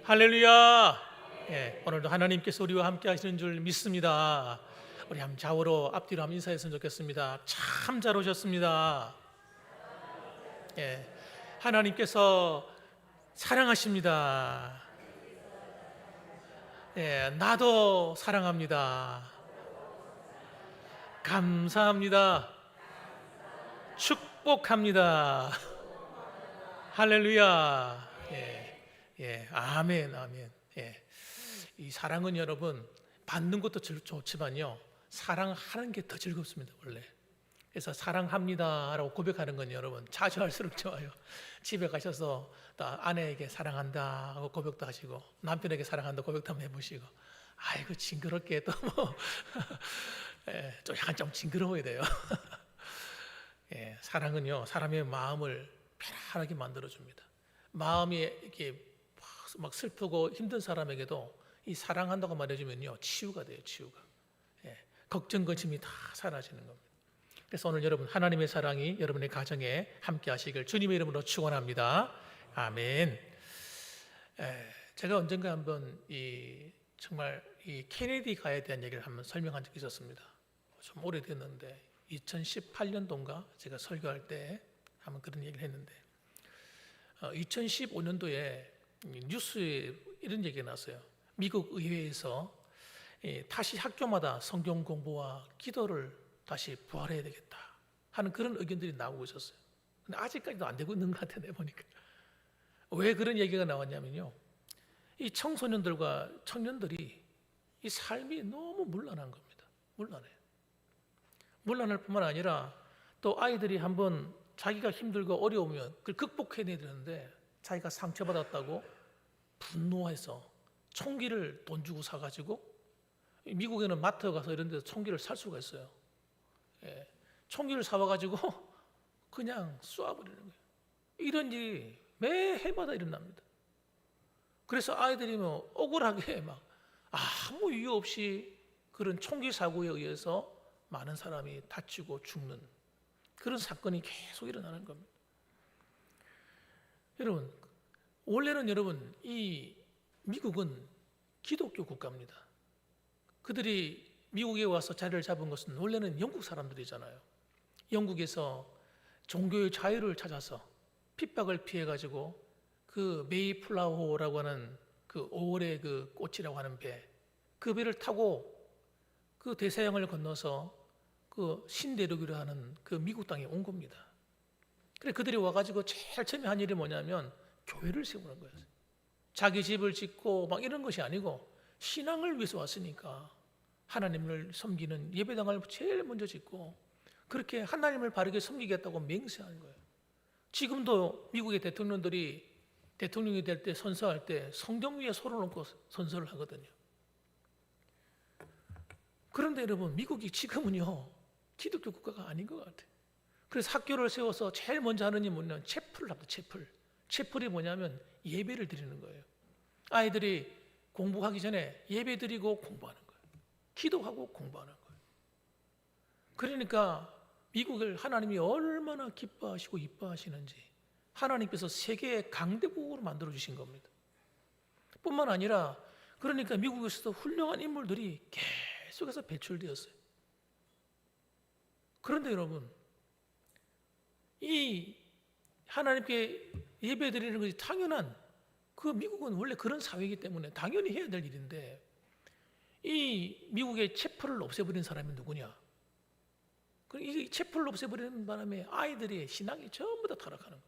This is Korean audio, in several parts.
할렐루야. 예, 오늘도 하나님께서 우리와 함께 하시는 줄 믿습니다. 우리 한번 좌우로 앞뒤로 한번 인사했으면 좋겠습니다. 참 잘 오셨습니다. 예, 하나님께서 사랑하십니다. 예, 나도 사랑합니다. 감사합니다. 축복합니다. 할렐루야. 예, 아멘, 아멘. 예, 이 사랑은 여러분 받는 것도 좋지만요, 사랑하는 게 더 즐겁습니다, 원래. 그래서 사랑합니다라고 고백하는 건 여러분 자주 할수록 좋아요. 집에 가셔서 아내에게 사랑한다 하고 고백도 하시고, 남편에게 사랑한다 고백도 한번 해보시고, 아이고 징그럽게 또 뭐 예, 좀 약간 좀 징그러워야 돼요. 예, 사랑은요 사람의 마음을 편안하게 만들어줍니다. 마음이 이렇게 막 슬프고 힘든 사람에게도 이 사랑한다고 말해주면요 치유가 돼요. 치유가. 예, 걱정 근심이 다 사라지는 겁니다. 그래서 오늘 여러분 하나님의 사랑이 여러분의 가정에 함께 하시길 주님의 이름으로 축원합니다. 아멘. 제가 언젠가 한번 정말 이 케네디 가에 대한 얘기를 한번 설명한 적이 있었습니다. 좀 오래됐는데 2018년도인가 제가 설교할 때 한번 그런 얘기를 했는데, 2015년도에 뉴스에 이런 얘기가 나왔어요. 미국 의회에서 다시 학교마다 성경 공부와 기도를 다시 부활해야 되겠다 하는 그런 의견들이 나오고 있었어요. 근데 아직까지도 안 되고 있는 것 같아요, 보니까. 왜 그런 얘기가 나왔냐면요, 이 청소년들과 청년들이 이 삶이 너무 문란한 겁니다. 문란해요. 문란할 뿐만 아니라 또 아이들이 한번 자기가 힘들고 어려우면 그걸 극복해내야 되는데, 자기가 상처받았다고 분노해서 총기를 돈 주고 사가지고, 미국에는 마트 가서 이런 데서 총기를 살 수가 있어요. 예, 총기를 사와가지고 그냥 쏘아버리는 거예요. 이런 일이 매 해마다 일어납니다. 그래서 아이들이 뭐 억울하게 막 아무 이유 없이 그런 총기 사고에 의해서 많은 사람이 다치고 죽는 그런 사건이 계속 일어나는 겁니다. 여러분, 원래는 여러분 이 미국은 기독교 국가입니다. 그들이 미국에 와서 자리를 잡은 것은 원래는 영국 사람들이잖아요. 영국에서 종교의 자유를 찾아서 핍박을 피해가지고 그 메이플라워라고 하는 그 5월의 그 꽃이라고 하는 그 배를 타고 그 대서양을 건너서 그 신대륙이라 하는 그 미국 땅에 온 겁니다. 그래 그들이 와가지고 제일 처음에 한 일이 뭐냐면 교회를 세우는 거예요. 자기 집을 짓고 막 이런 것이 아니고 신앙을 위해서 왔으니까 하나님을 섬기는 예배당을 제일 먼저 짓고 그렇게 하나님을 바르게 섬기겠다고 맹세하는 거예요. 지금도 미국의 대통령들이 대통령이 될 때 선서할 때 성경 위에 손을 얹고 선서를 하거든요. 그런데 여러분 미국이 지금은요 기독교 국가가 아닌 것 같아요. 그래서 학교를 세워서 제일 먼저 하는 일이 뭐냐면 채플을 합니다. 채플이 뭐냐면 예배를 드리는 거예요. 아이들이 공부하기 전에 예배 드리고 공부하는 거예요. 기도하고 공부하는 거예요. 그러니까 미국을 하나님이 얼마나 기뻐하시고 이뻐하시는지 하나님께서 세계의 강대국으로 만들어 주신 겁니다. 뿐만 아니라 그러니까 미국에서도 훌륭한 인물들이 계속해서 배출되었어요. 그런데 여러분 이 하나님께 예배 드리는 것이 당연한, 그 미국은 원래 그런 사회이기 때문에 당연히 해야 될 일인데, 이 미국의 채플을 없애버린 사람이 누구냐? 이 채플을 없애버리는 바람에 아이들의 신앙이 전부 다 타락하는 거예요.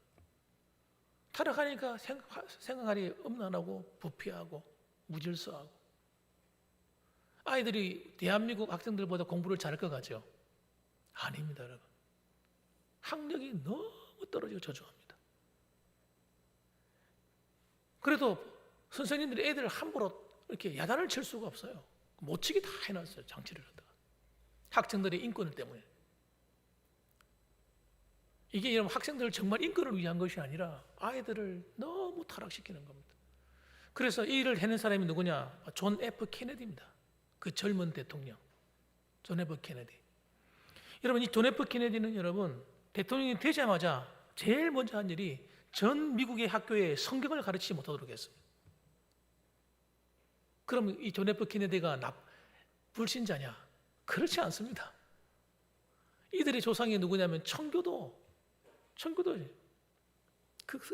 타락하니까 생활이 음란하고 부패하고 무질서하고, 아이들이 대한민국 학생들보다 공부를 잘할 것 같죠? 아닙니다, 여러분. 학력이 너무 떨어지고 저조합니다. 그래도 선생님들이 애들을 함부로 이렇게 야단을 칠 수가 없어요. 못 치게 다 해놨어요, 장치를 갖다가. 학생들의 인권 때문에. 이게 여러분 학생들 정말 인권을 위한 것이 아니라 아이들을 너무 타락시키는 겁니다. 그래서 이 일을 해낸 사람이 누구냐? 존 F 케네디입니다. 그 젊은 대통령 존 F 케네디. 여러분 이 존 F 케네디는 여러분 대통령이 되자마자 제일 먼저 한 일이 전 미국의 학교에 성경을 가르치지 못하도록 했습니다. 그럼 이 존 F 케네디가 불신자냐? 그렇지 않습니다. 이들의 조상이 누구냐면 청교도예요.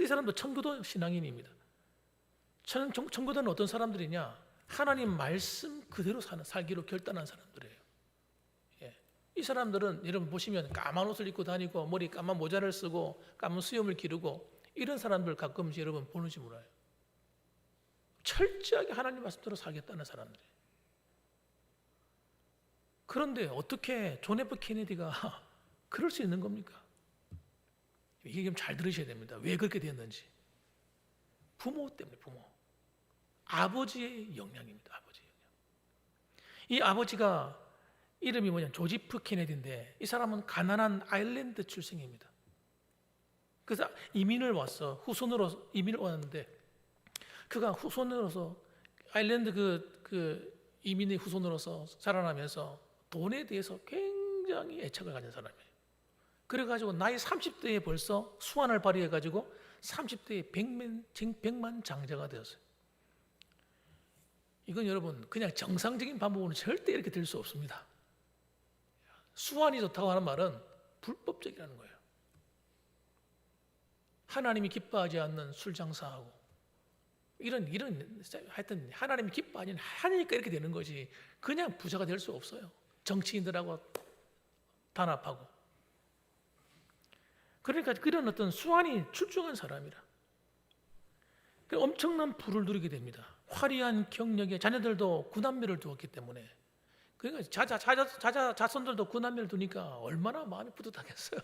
이 사람도 청교도 신앙인입니다. 청교도는 어떤 사람들이냐? 하나님 말씀 그대로 살기로 결단한 사람들이에요. 예. 이 사람들은 여러분 보시면 까만 옷을 입고 다니고 머리 까만 모자를 쓰고 까만 수염을 기르고 이런 사람들 가끔씩 여러분 보는지 몰라요. 철저하게 하나님 말씀대로 살겠다는 사람들이에요. 그런데 어떻게 존 F 케네디가 그럴 수 있는 겁니까? 이게 좀 잘 들으셔야 됩니다. 왜 그렇게 됐는지. 부모 때문에 아버지의 영향입니다. 아버지의 영향. 이 아버지가 이름이 뭐냐? 조지프 케네디인데 이 사람은 가난한 아일랜드 출생입니다. 그래서 후손으로 이민을 왔는데 그가 후손으로서 아일랜드 그 이민의 후손으로서 자라나면서 돈에 대해서 굉장히 애착을 가진 사람이에요. 그래가지고 나이 30대에 벌써 수완을 발휘해가지고 30대에 백만 장자가 되었어요. 이건 여러분 그냥 정상적인 방법으로는 절대 이렇게 될 수 없습니다. 수완이 좋다고 하는 말은 불법적이라는 거예요. 하나님이 기뻐하지 않는 술 장사하고 이런 하여튼 하나님이 기뻐하지 하니까 이렇게 되는 거지 그냥 부자가 될 수 없어요. 정치인들하고 단합하고 그러니까 그런 어떤 수완이 출중한 사람이라 엄청난 부를 누리게 됩니다. 화려한 경력에 자녀들도 구남매를 두었기 때문에 그러니까 자손들도 구남매를 두니까 얼마나 마음이 뿌듯하겠어요.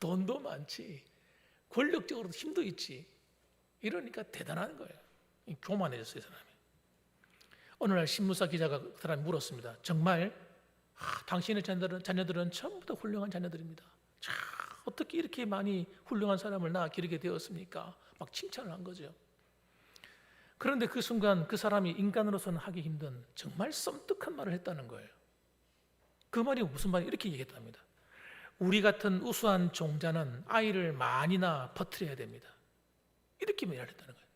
돈도 많지 권력적으로도 힘도 있지 이러니까 대단한 거예요. 교만해졌어요. 이 사람이. 어느 날 신문사 기자가 그 사람이 물었습니다. 정말 당신의 자녀들은 전부 다 훌륭한 자녀들입니다. 어떻게 이렇게 많이 훌륭한 사람을 낳아 기르게 되었습니까? 막 칭찬을 한 거죠. 그런데 그 순간 그 사람이 인간으로서는 하기 힘든 정말 섬뜩한 말을 했다는 거예요. 그 말이 무슨 말이 이렇게 얘기했답니다. 우리 같은 우수한 종자는 아이를 많이나 퍼뜨려야 됩니다. 이렇게 말을 했다는 거예요.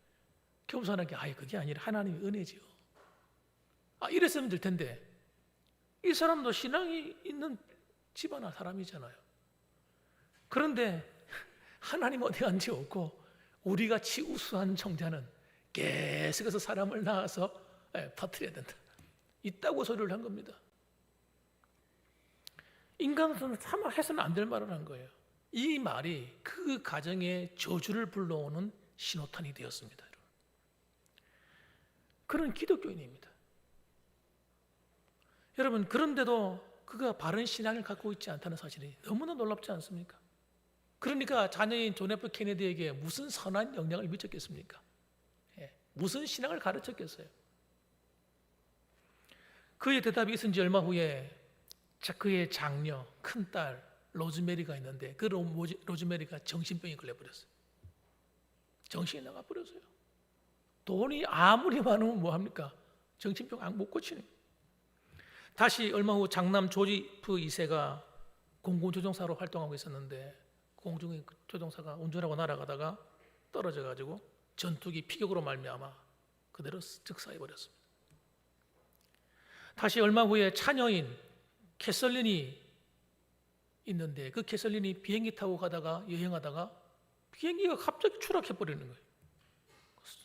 겸손하게 그게 아니라 하나님의 은혜지요. 이랬으면 될 텐데 이 사람도 신앙이 있는 집안 사람이잖아요. 그런데 하나님 어디 간지 없고 우리같이 우수한 종자는 계속해서 사람을 낳아서 퍼뜨려야 된다. 있다고 소리를 한 겁니다. 인간으로서는 참 해서는 안 될 말을 한 거예요. 이 말이 그 가정에 저주를 불러오는 신호탄이 되었습니다. 그런 기독교인입니다. 여러분 그런데도 그가 바른 신앙을 갖고 있지 않다는 사실이 너무나 놀랍지 않습니까? 그러니까 자녀인 존 F 케네디에게 무슨 선한 영향을 미쳤겠습니까? 무슨 신앙을 가르쳤겠어요? 그의 대답이 있은 지 얼마 후에 그의 장녀 큰딸 로즈메리가 있는데 그 로즈메리가 정신병에 걸려버렸어요. 정신이 나가버렸어요. 돈이 아무리 많으면 뭐합니까? 정신병 못 고치는. 다시 얼마 후 장남 조지프 2세가 공군조종사로 활동하고 있었는데 공중조종사가 운전하고 날아가다가 떨어져가지고 전투기 피격으로 말미암아 그대로 즉사해버렸습니다. 다시 얼마 후에 차녀인 캐설린이 있는데 그 캐설린이 비행기 타고 가다가 여행하다가 비행기가 갑자기 추락해버리는 거예요.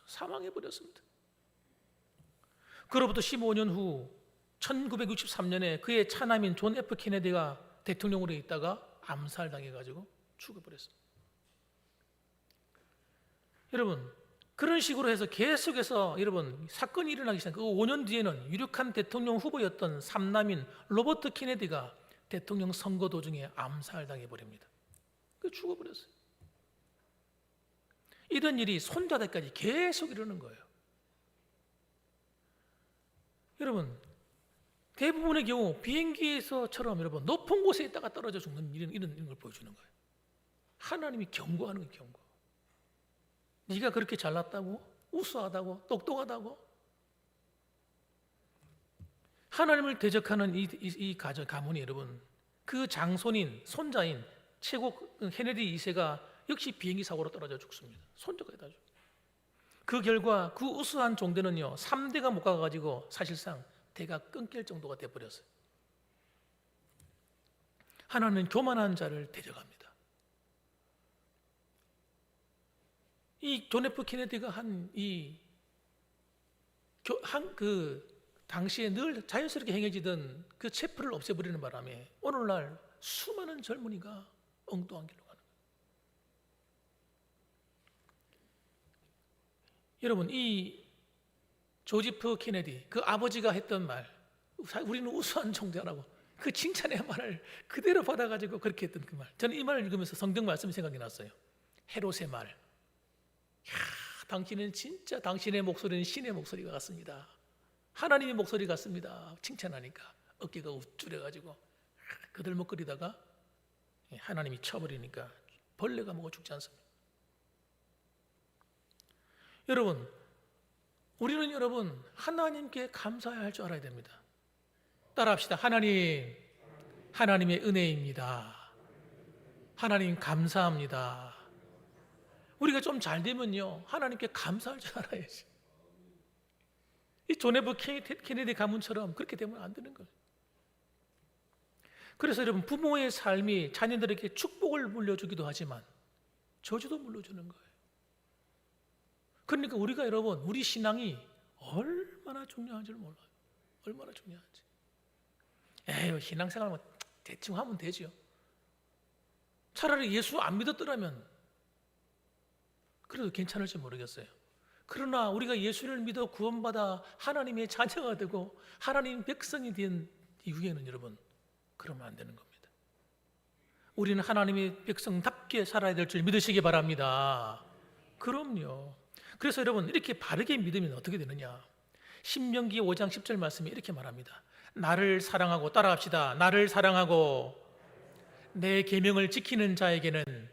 사망해버렸습니다. 그로부터 15년 후 1963년에 그의 차남인 존 F 케네디가 대통령으로 있다가 암살당해가지고 죽어버렸습니다. 여러분 그런 식으로 해서 계속해서 여러분 사건이 일어나기 시작. 그 5년 뒤에는 유력한 대통령 후보였던 삼남인 로버트 케네디가 대통령 선거 도중에 암살당해 버립니다. 그 죽어버렸어요. 이런 일이 손자들까지 계속 이러는 거예요. 여러분 대부분의 경우 비행기에서처럼 여러분 높은 곳에 있다가 떨어져 죽는 이런 걸 보여주는 거예요. 하나님이 경고하는 거예요. 경고. 네가 그렇게 잘났다고? 우수하다고? 똑똑하다고? 하나님을 대적하는 이 가문이 여러분 그 장손인 손자인 최고 케네디 2세가 역시 비행기 사고로 떨어져 죽습니다. 손자가 다 죽어요. 그 결과 그 우수한 종대는요 3대가 못 가가지고 사실상 대가 끊길 정도가 돼버렸어요. 하나는 교만한 자를 데려갑니다. 이 존 F 케네디가 그 당시에 늘 자연스럽게 행해지던 그 체포를 없애버리는 바람에 오늘날 수많은 젊은이가 엉뚱한 길로 가는 거예요. 여러분, 이 조지프 케네디 그 아버지가 했던 말, 우리는 우수한 종자라고 그 칭찬의 말을 그대로 받아가지고 그렇게 했던 그 말, 저는 이 말을 읽으면서 성경 말씀이 생각이 났어요. 헤롯의 말, 야, 당신은 진짜 당신의 목소리는 신의 목소리가 같습니다. 하나님의 목소리 같습니다. 칭찬하니까 어깨가 우쭐해가지고 그들먹거리다가 하나님이 쳐버리니까 벌레가 먹어 죽지 않습니다. 여러분, 우리는 여러분 하나님께 감사해야 할 줄 알아야 됩니다. 따라합시다. 하나님, 하나님의 은혜입니다. 하나님 감사합니다. 우리가 좀 잘 되면요 하나님께 감사할 줄 알아야지. 이 존 F 케네디 가문처럼 그렇게 되면 안 되는 거예요. 그래서 여러분, 부모의 삶이 자녀들에게 축복을 물려주기도 하지만 저주도 물려주는 거예요. 그러니까 우리가 여러분, 우리 신앙이 얼마나 중요한지를 몰라요. 얼마나 중요한지. 에휴, 신앙생활 뭐 대충 하면 되죠. 차라리 예수 안 믿었더라면 그래도 괜찮을지 모르겠어요. 그러나 우리가 예수를 믿어 구원받아 하나님의 자녀가 되고 하나님 백성이 된 이후에는 여러분, 그러면 안 되는 겁니다. 우리는 하나님의 백성답게 살아야 될 줄 믿으시기 바랍니다. 그럼요. 그래서 여러분, 이렇게 바르게 믿으면 어떻게 되느냐? 신명기 5장 10절 말씀이 이렇게 말합니다. 나를 사랑하고, 따라합시다. 나를 사랑하고 내 계명을 지키는 자에게는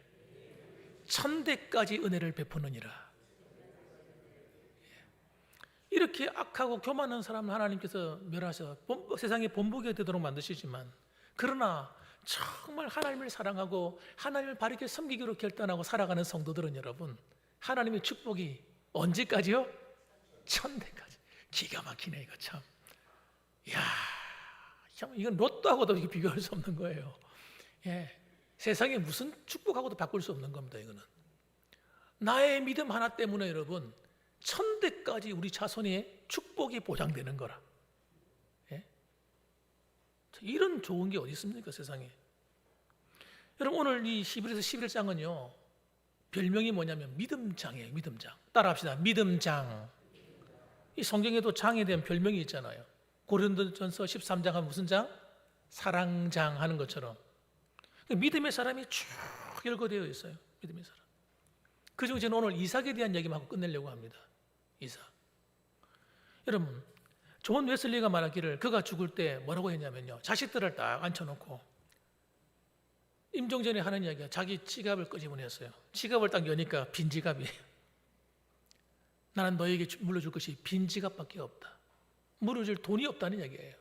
천대까지 은혜를 베푸느니라. 이렇게 악하고 교만한 사람을 하나님께서 멸하셔 세상의 본보기가 되도록 만드시지만, 그러나 정말 하나님을 사랑하고 하나님을 바르게 섬기기로 결단하고 살아가는 성도들은 여러분, 하나님의 축복이 언제까지요? 천대까지. 기가 막히네 이거 참. 이야, 참 이건 로또하고도 비교할 수 없는 거예요. 예, 세상에 무슨 축복하고도 바꿀 수 없는 겁니다. 이거는 나의 믿음 하나 때문에 여러분, 천대까지 우리 자손의 축복이 보장되는 거라. 예? 이런 좋은 게 어디 있습니까 세상에. 여러분, 오늘 이 히브리서 11장은요 별명이 뭐냐면 믿음장이에요. 믿음장. 따라합시다. 믿음장. 이 성경에도 장에 대한 별명이 있잖아요. 고린도전서 13장 하면 무슨 장? 사랑장 하는 것처럼 믿음의 사람이 쭉 열거되어 있어요. 믿음의 사람. 그중에 저는 오늘 이삭에 대한 얘기만 하고 끝내려고 합니다. 이삭. 여러분, 존 웨슬리가 말하기를 그가 죽을 때 뭐라고 했냐면요, 자식들을 딱 앉혀놓고 임종전에 하는 이야기가 자기 지갑을 끄집어냈어요. 지갑을 딱 여니까 빈 지갑이에요. 나는 너에게 물려줄 것이 빈 지갑밖에 없다. 물려줄 돈이 없다는 얘기예요.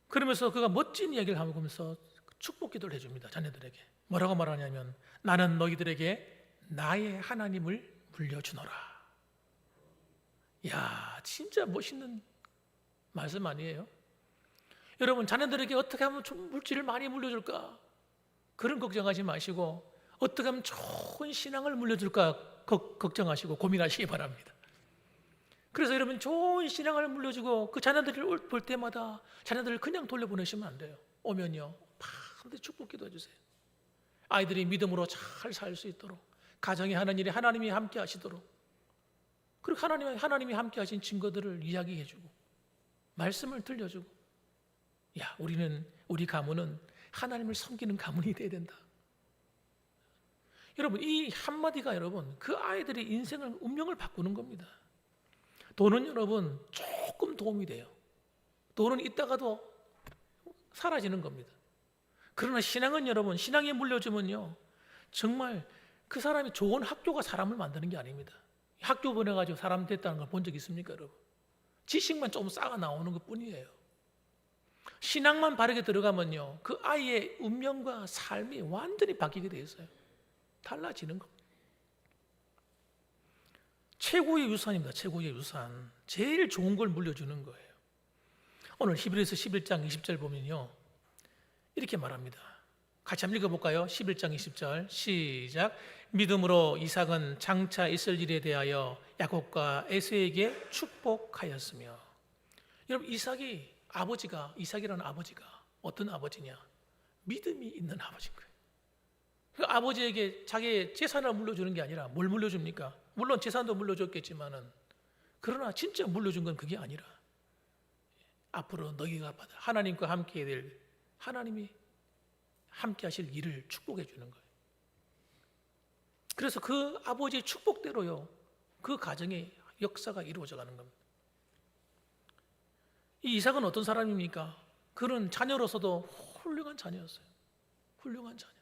그러면서 그가 멋진 이야기를 하면서 축복 기도를 해줍니다. 자녀들에게. 뭐라고 말하냐면, 나는 너희들에게 나의 하나님을 물려주노라. 이야, 진짜 멋있는 말씀 아니에요? 여러분, 자녀들에게 어떻게 하면 좀 물질을 많이 물려줄까? 그런 걱정하지 마시고 어떻게 하면 좋은 신앙을 물려줄까 걱정하시고 고민하시기 바랍니다. 그래서 여러분, 좋은 신앙을 물려주고 그 자녀들을 볼 때마다 자녀들을 그냥 돌려보내시면 안 돼요. 오면요, 반드시 축복 기도해 주세요. 아이들이 믿음으로 잘 살 수 있도록, 가정에 하는 일에 하나님이 함께 하시도록, 그리고 하나님이 함께 하신 증거들을 이야기해 주고 말씀을 들려주고, 야, 우리 가문은 하나님을 섬기는 가문이 돼야 된다. 여러분, 이 한마디가 여러분 그 아이들의 인생을, 운명을 바꾸는 겁니다. 돈은 여러분 조금 도움이 돼요. 돈은 있다가도 사라지는 겁니다. 그러나 신앙은 여러분, 신앙이 물려주면요 정말 그 사람이 좋은 학교가 사람을 만드는 게 아닙니다. 학교 보내가지고 사람 됐다는 걸 본 적 있습니까 여러분? 지식만 조금 쌓아 나오는 것 뿐이에요. 신앙만 바르게 들어가면요 그 아이의 운명과 삶이 완전히 바뀌게 돼 있어요. 달라지는 겁니다. 최고의 유산입니다. 최고의 유산. 제일 좋은 걸 물려주는 거예요. 오늘 히브리서 11장 20절 보면요, 이렇게 말합니다. 같이 한번 읽어볼까요? 11장 20절 시작. 믿음으로 이삭은 장차 있을 일에 대하여 야곱과 에서에게 축복하였으며. 여러분, 이삭이라는 아버지가 어떤 아버지냐? 믿음이 있는 아버지인 거예요. 그 아버지에게 자기의 재산을 물려주는 게 아니라 뭘 물려줍니까? 물론 재산도 물려줬겠지만은, 그러나 진짜 물려준 건 그게 아니라 앞으로 너희가 받아 하나님과 함께 될, 하나님이 함께 하실 일을 축복해 주는 거예요. 그래서 그 아버지의 축복대로요, 그 가정의 역사가 이루어져 가는 겁니다. 이 이삭은 어떤 사람입니까? 그는 자녀로서도 훌륭한 자녀였어요. 훌륭한 자녀.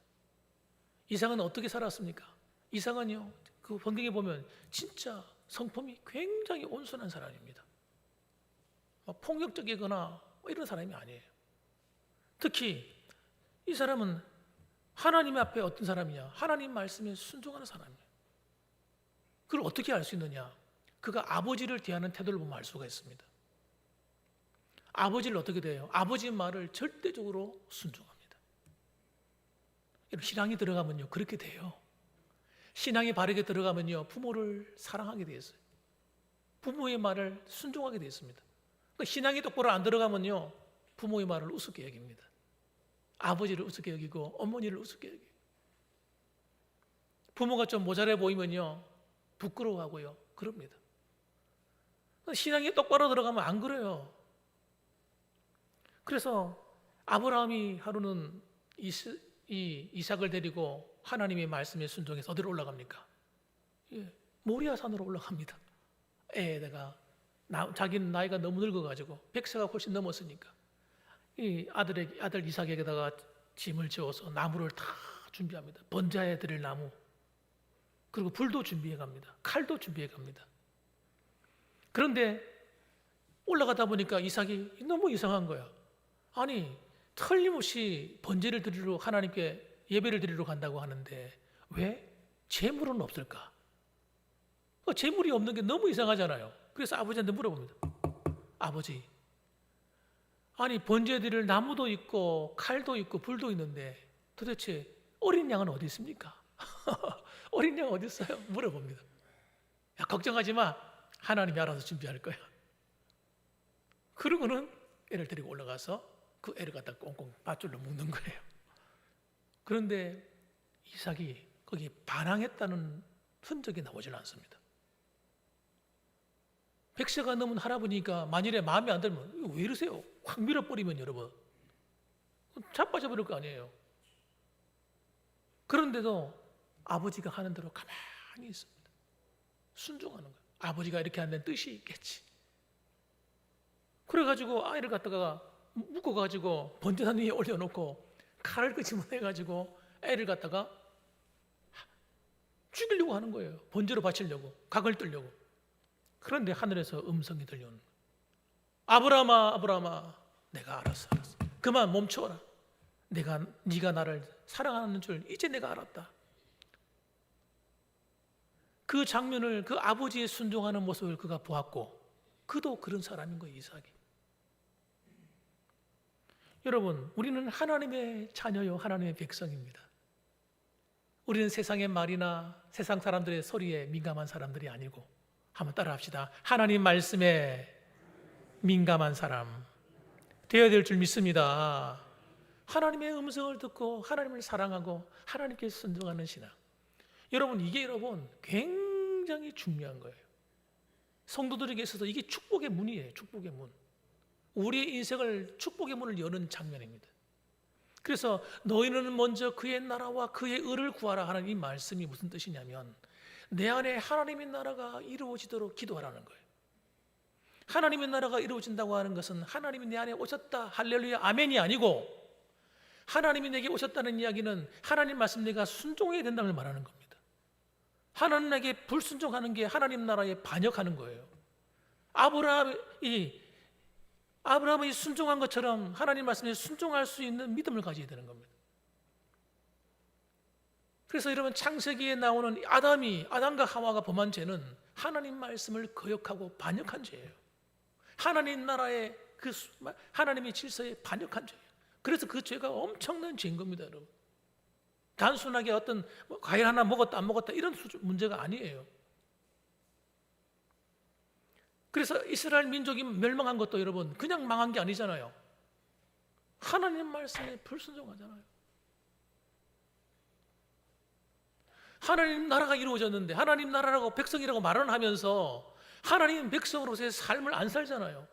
이삭은 어떻게 살았습니까? 이삭은요, 그 성경에 보면 진짜 성품이 굉장히 온순한 사람입니다. 폭력적이거나 이런 사람이 아니에요. 특히 이 사람은 하나님 앞에 어떤 사람이냐? 하나님 말씀에 순종하는 사람이에요. 그걸 어떻게 알 수 있느냐? 그가 아버지를 대하는 태도를 보면 알 수가 있습니다. 아버지를 어떻게 대해요? 아버지의 말을 절대적으로 순종합니다. 신앙이 들어가면요, 그렇게 돼요. 신앙이 바르게 들어가면요, 부모를 사랑하게 되어 있어요. 부모의 말을 순종하게 되어 있습니다. 신앙이 똑바로 안 들어가면요, 부모의 말을 우습게 여깁니다. 아버지를 우습게 여기고 어머니를 우습게 여기고, 부모가 좀 모자라 보이면요, 부끄러워하고요, 그럽니다. 신앙이 똑바로 들어가면 안 그래요. 그래서 아브라함이 하루는 이삭을 데리고 하나님의 말씀에 순종해서 어디로 올라갑니까? 모리아 산으로 올라갑니다. 자기는 나이가 너무 늙어가지고 100세가 훨씬 넘었으니까 이 아들 이삭에게다가 짐을 지어서 나무를 다 준비합니다. 번제에 드릴 나무, 그리고 불도 준비해 갑니다. 칼도 준비해 갑니다. 그런데 올라가다 보니까 이삭이 너무 이상한 거야. 아니, 틀림없이 번제를 드리러 하나님께 예배를 드리러 간다고 하는데 왜 재물은 없을까? 재물이 없는 게 너무 이상하잖아요. 그래서 아버지한테 물어봅니다. 아버지, 아니 번제 드릴 나무도 있고 칼도 있고 불도 있는데 도대체 어린 양은 어디 있습니까? 어린 양 어디 있어요? 물어봅니다. 야, 걱정하지 마. 하나님이 알아서 준비할 거야. 그러고는 애를 데리고 올라가서 그 애를 갖다 꽁꽁 밧줄로 묶는 거예요. 그런데 이삭이 거기에 반항했다는 흔적이 나오지는 않습니다. 100세가 넘은 할아버니까 만일에 마음에 안 들면 왜 이러세요? 확 밀어버리면 여러분 자빠져 버릴 거 아니에요. 그런데도 아버지가 하는 대로 가만히 있습니다. 순종하는 거예요. 아버지가 이렇게 하는 뜻이 있겠지. 그래가지고 아이를 갖다가 묶어가지고 번제단 위에 올려놓고 칼을 끄집어내가지고 애를 갖다가 죽이려고 하는 거예요. 번제로 바치려고, 각을 뜨려고. 그런데 하늘에서 음성이 들려오는 거예요. 아브라함아, 아브라함아, 내가 알았어. 그만 멈춰라. 네가 나를 사랑하는 줄 이제 내가 알았다. 그 장면을, 그 아버지의 순종하는 모습을 그가 보았고, 그도 그런 사람인 거예요, 이삭이. 여러분, 우리는 하나님의 자녀요, 하나님의 백성입니다. 우리는 세상의 말이나 세상 사람들의 소리에 민감한 사람들이 아니고, 한번 따라합시다. 하나님 말씀에 민감한 사람 되어야 될 줄 믿습니다. 하나님의 음성을 듣고 하나님을 사랑하고 하나님께 순종하는 신앙. 여러분, 이게 굉장히 중요한 거예요. 성도들에게 있어서 이게 축복의 문이에요. 축복의 문. 우리의 인생을 축복의 문을 여는 장면입니다. 그래서 너희는 먼저 그의 나라와 그의 의를 구하라 하는 이 말씀이 무슨 뜻이냐면, 내 안에 하나님의 나라가 이루어지도록 기도하라는 거예요. 하나님의 나라가 이루어진다고 하는 것은 하나님이 내 안에 오셨다, 할렐루야, 아멘이 아니고, 하나님이 내게 오셨다는 이야기는 하나님 말씀 내가 순종해야 된다는 걸 말하는 겁니다. 하나님에게 불순종하는 게 하나님 나라에 반역하는 거예요. 아브라함이 순종한 것처럼 하나님 말씀에 순종할 수 있는 믿음을 가져야 되는 겁니다. 그래서 여러분, 창세기에 나오는 아담과 하와가 범한 죄는 하나님 말씀을 거역하고 반역한 죄예요. 하나님 나라의 하나님의 질서에 반역한 죄예요. 그래서 그 죄가 엄청난 죄인 겁니다, 여러분. 단순하게 어떤 과일 하나 먹었다 안 먹었다 이런 문제가 아니에요. 그래서 이스라엘 민족이 멸망한 것도 여러분 그냥 망한 게 아니잖아요. 하나님 말씀에 불순종하잖아요. 하나님 나라가 이루어졌는데 하나님 나라라고 백성이라고 말은 하면서 하나님 백성으로서의 삶을 안 살잖아요.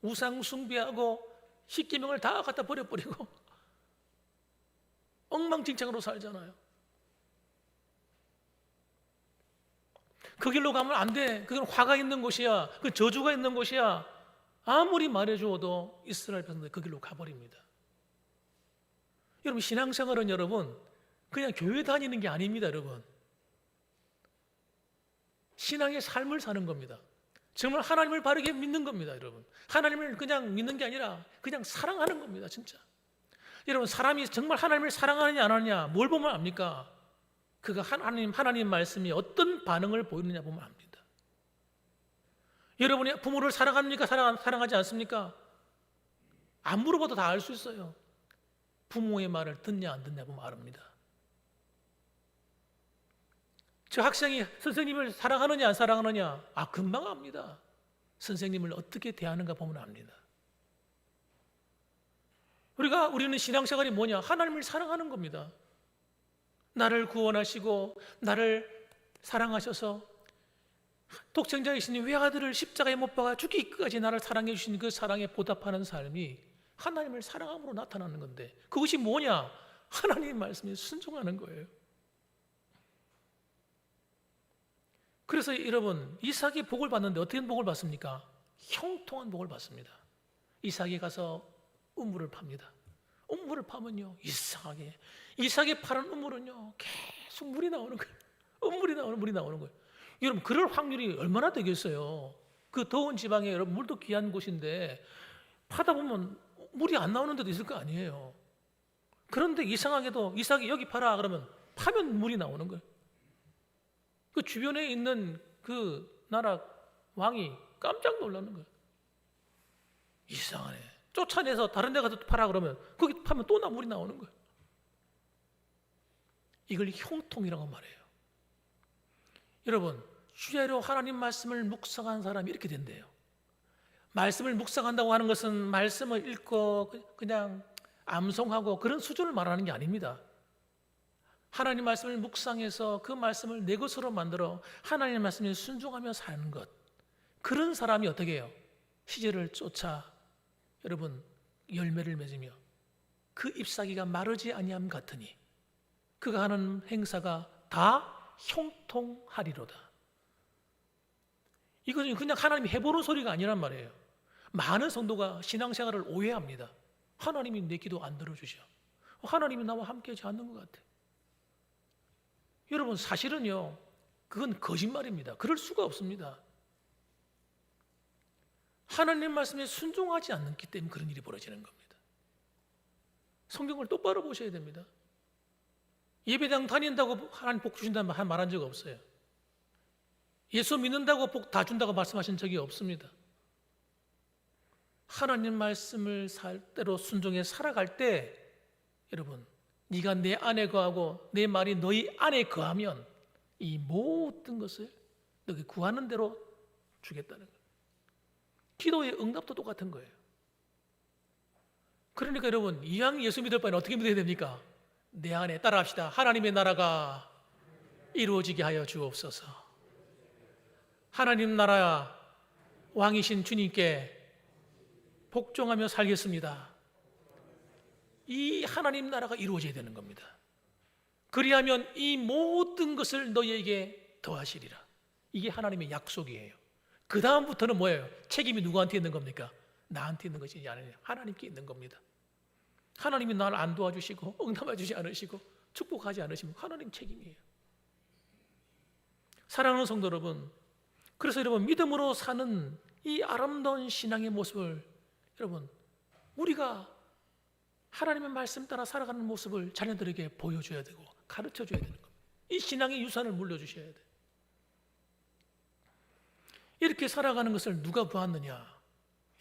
우상 숭배하고 십계명을 다 갖다 버려버리고 엉망진창으로 살잖아요. 그 길로 가면 안 돼. 그건 화가 있는 곳이야. 그 저주가 있는 곳이야. 아무리 말해주어도 이스라엘 백성들이 그 길로 가버립니다. 여러분, 신앙생활은 여러분 그냥 교회 다니는 게 아닙니다. 여러분, 신앙의 삶을 사는 겁니다. 정말 하나님을 바르게 믿는 겁니다. 여러분, 하나님을 그냥 믿는 게 아니라 그냥 사랑하는 겁니다. 진짜. 여러분, 사람이 정말 하나님을 사랑하느냐 안 하느냐 뭘 보면 압니까? 그가 하나님 말씀이 어떤 반응을 보이느냐 보면 압니다. 여러분이 부모를 사랑합니까? 사랑하지 않습니까? 안 물어봐도 다 알 수 있어요. 부모의 말을 듣냐 안 듣냐 보면 압니다. 저 학생이 선생님을 사랑하느냐 안 사랑하느냐 금방 압니다. 선생님을 어떻게 대하는가 보면 압니다. 우리는 신앙생활이 뭐냐? 하나님을 사랑하는 겁니다. 나를 구원하시고 나를 사랑하셔서 독생자이신 외아들을 십자가에 못 박아 죽기까지 나를 사랑해 주신 그 사랑에 보답하는 삶이 하나님을 사랑함으로 나타나는 건데, 그것이 뭐냐? 하나님의 말씀에 순종하는 거예요. 그래서 여러분, 이삭이 복을 받는데 어떻게 복을 받습니까? 형통한 복을 받습니다. 이삭이 가서 우물을 팝니다. 우물을 파면요, 이상하게 이삭이 파는 우물은요 계속 물이 나오는 거예요. 물이 나오는 거예요. 여러분, 그럴 확률이 얼마나 되겠어요? 그 더운 지방에 여러분 물도 귀한 곳인데 파다 보면 물이 안 나오는 데도 있을 거 아니에요. 그런데 이상하게도 이삭이 여기 파라 그러면 파면 물이 나오는 거예요. 그 주변에 있는 그 나라 왕이 깜짝 놀라는 거예요. 이상하네. 쫓아내서 다른 데 가서 파라 그러면 거기 파면 또 물이 나오는 거예요. 이걸 형통이라고 말해요. 여러분, 주야로 하나님 말씀을 묵상한 사람이 이렇게 된대요. 말씀을 묵상한다고 하는 것은 말씀을 읽고 그냥 암송하고 그런 수준을 말하는 게 아닙니다. 하나님 말씀을 묵상해서 그 말씀을 내 것으로 만들어 하나님 말씀에 순종하며 사는 것, 그런 사람이 어떻게 해요? 시절을 쫓아 여러분 열매를 맺으며 그 잎사귀가 마르지 아니함 같으니 그가 하는 행사가 다 형통하리로다. 이것은 그냥 하나님이 해보는 소리가 아니란 말이에요. 많은 성도가 신앙생활을 오해합니다. 하나님이 내 기도 안 들어주셔. 하나님이 나와 함께하지 않는 것 같아. 여러분, 사실은요 그건 거짓말입니다. 그럴 수가 없습니다. 하나님 말씀에 순종하지 않기 때문에 그런 일이 벌어지는 겁니다. 성경을 똑바로 보셔야 됩니다. 예배당 다닌다고 하나님 복 주신다는 말한 적 없어요. 예수 믿는다고 복 다 준다고 말씀하신 적이 없습니다. 하나님 말씀을 대로 순종해 살아갈 때 여러분, 네가 내 안에 거하고 내 말이 너희 안에 거하면 이 모든 것을 너희 구하는 대로 주겠다는 거예요. 기도의 응답도 똑같은 거예요. 그러니까 여러분, 이왕 예수 믿을 바에는 어떻게 믿어야 됩니까? 내 안에 따라합시다. 하나님의 나라가 이루어지게 하여 주옵소서. 하나님 나라 왕이신 주님께 복종하며 살겠습니다. 이 하나님 나라가 이루어져야 되는 겁니다. 그리하면 이 모든 것을 너희에게 더하시리라. 이게 하나님의 약속이에요. 그 다음부터는 뭐예요? 책임이 누구한테 있는 겁니까? 나한테 있는 것이 아니라 하나님께 있는 겁니다. 하나님이 나를 안 도와주시고 응답해 주지 않으시고 축복하지 않으시면 하나님 책임이에요. 사랑하는 성도 여러분, 그래서 여러분, 믿음으로 사는 이 아름다운 신앙의 모습을 여러분, 우리가 하나님의 말씀 따라 살아가는 모습을 자녀들에게 보여줘야 되고 가르쳐줘야 되는 겁니다. 이 신앙의 유산을 물려주셔야 돼요. 이렇게 살아가는 것을 누가 보았느냐?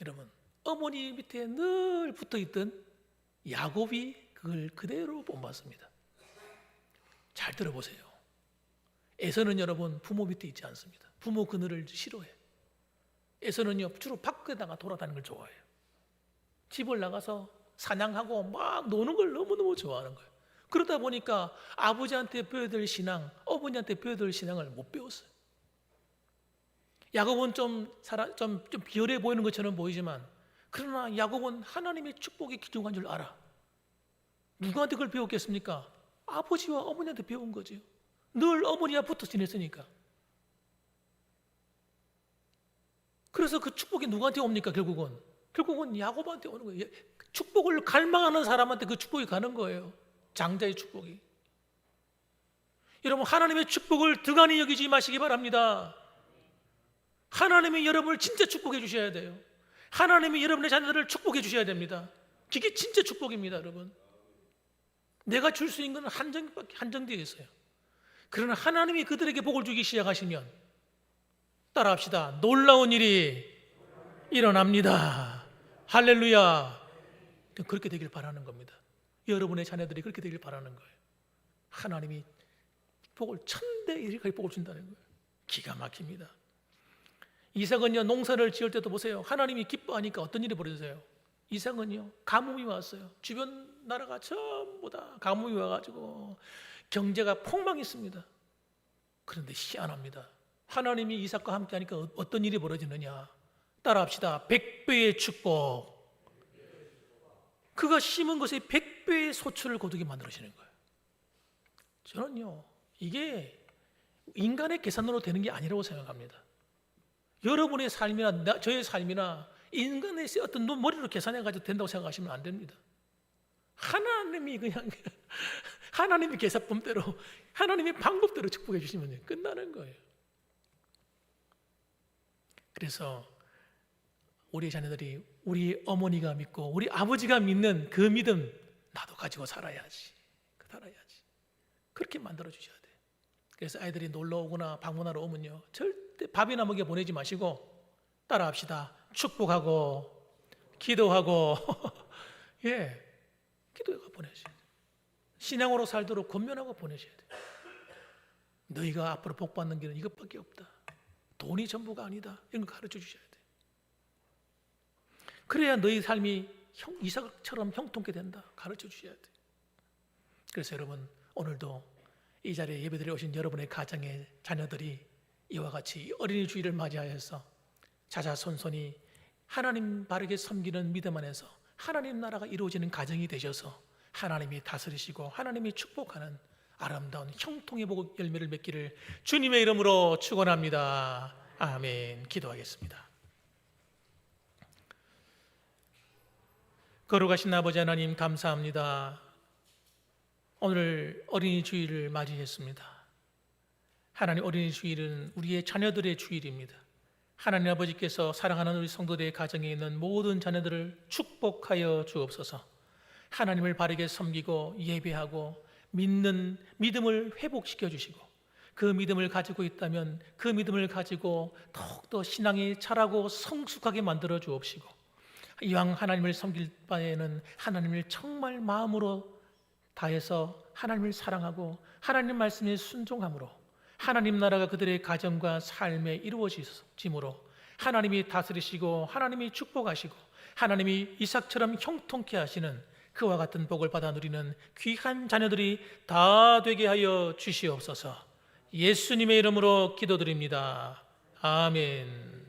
여러분, 어머니 밑에 늘 붙어있던 야곱이 그걸 그대로 본받습니다. 잘 들어보세요. 에서는 여러분 부모 밑에 있지 않습니다. 부모 그늘을 싫어해. 에서는요 주로 밖에 나가 돌아다니는 걸 좋아해요. 집을 나가서 사냥하고 막 노는 걸 너무너무 좋아하는 거예요. 그러다 보니까 아버지한테 배워야 될 신앙, 어머니한테 배워야 될 신앙을 못 배웠어요. 야곱은 좀 비열해 보이는 것처럼 보이지만, 그러나 야곱은 하나님의 축복이 기중한 줄 알아. 누구한테 그걸 배웠겠습니까? 아버지와 어머니한테 배운 거죠. 늘 어머니와 붙어 지냈으니까. 그래서 그 축복이 누구한테 옵니까? 결국은 야곱한테 오는 거예요. 축복을 갈망하는 사람한테 그 축복이 가는 거예요. 장자의 축복이. 여러분, 하나님의 축복을 등한히 여기지 마시기 바랍니다. 하나님이 여러분을 진짜 축복해 주셔야 돼요. 하나님이 여러분의 자녀들을 축복해 주셔야 됩니다. 그게 진짜 축복입니다, 여러분. 내가 줄 수 있는 건 한정되어 있어요. 그러나 하나님이 그들에게 복을 주기 시작하시면, 따라합시다, 놀라운 일이 일어납니다. 할렐루야. 그렇게 되길 바라는 겁니다. 여러분의 자녀들이 그렇게 되길 바라는 거예요. 하나님이 복을 1000대 1까지 복을 준다는 거예요. 기가 막힙니다. 이삭은요, 농사를 지을 때도 보세요. 하나님이 기뻐하니까 어떤 일이 벌어져요? 이삭은요, 가뭄이 왔어요. 주변 나라가 전부 다 가뭄이 와가지고 경제가 폭망했습니다. 그런데 희한합니다. 하나님이 이삭과 함께 하니까 어떤 일이 벌어지느냐? 따라합시다. 100배의 축복. 그가 심은 것에 100배의 소출을 거두게 만들어지는 거예요. 저는요, 이게 인간의 계산으로 되는 게 아니라고 생각합니다. 여러분의 삶이나 저의 삶이나 인간의 어떤 머리로 계산해가지고 된다고 생각하시면 안 됩니다. 하나님이 그냥 하나님의 계산법대로, 하나님의 방법대로 축복해 주시면 끝나는 거예요. 그래서 우리 자녀들이 우리 어머니가 믿고 우리 아버지가 믿는 그 믿음 나도 가지고 살아야지. 그렇게 만들어 주셔야 돼요. 그래서 아이들이 놀러 오거나 방문하러 오면요, 절대 밥이나 먹여 보내지 마시고 따라합시다. 축복하고 기도하고 기도하고 보내셔야 돼요. 신앙으로 살도록 권면하고 보내셔야 돼요. 너희가 앞으로 복 받는 길은 이것밖에 없다. 돈이 전부가 아니다. 이런 거 가르쳐 주셔야 돼요. 그래야 너희 삶이 이삭처럼 형통케 된다. 가르쳐 주셔야 돼요. 그래서 여러분, 오늘도 이 자리에 예배드려 오신 여러분의 가정의 자녀들이 이와 같이 어린이 주일을 맞이하여서 자자손손이 하나님 바르게 섬기는 믿음 안에서 하나님 나라가 이루어지는 가정이 되셔서 하나님이 다스리시고 하나님이 축복하는 아름다운 형통의 복 열매를 맺기를 주님의 이름으로 축원합니다. 아멘. 기도하겠습니다. 거룩하신 아버지 하나님, 감사합니다. 오늘 어린이 주일을 맞이했습니다. 하나님, 어린이 주일은 우리의 자녀들의 주일입니다. 하나님 아버지께서 사랑하는 우리 성도들의 가정에 있는 모든 자녀들을 축복하여 주옵소서. 하나님을 바르게 섬기고 예배하고 믿는 믿음을 회복시켜 주시고, 그 믿음을 가지고 있다면 그 믿음을 가지고 더욱더 신앙이 자라고 성숙하게 만들어 주옵시고, 이왕 하나님을 섬길 바에는 하나님을 정말 마음으로 다해서 하나님을 사랑하고 하나님 말씀에 순종함으로 하나님 나라가 그들의 가정과 삶에 이루어짐으로 하나님이 다스리시고 하나님이 축복하시고 하나님이 이삭처럼 형통케 하시는 그와 같은 복을 받아 누리는 귀한 자녀들이 다 되게 하여 주시옵소서. 예수님의 이름으로 기도드립니다. 아멘.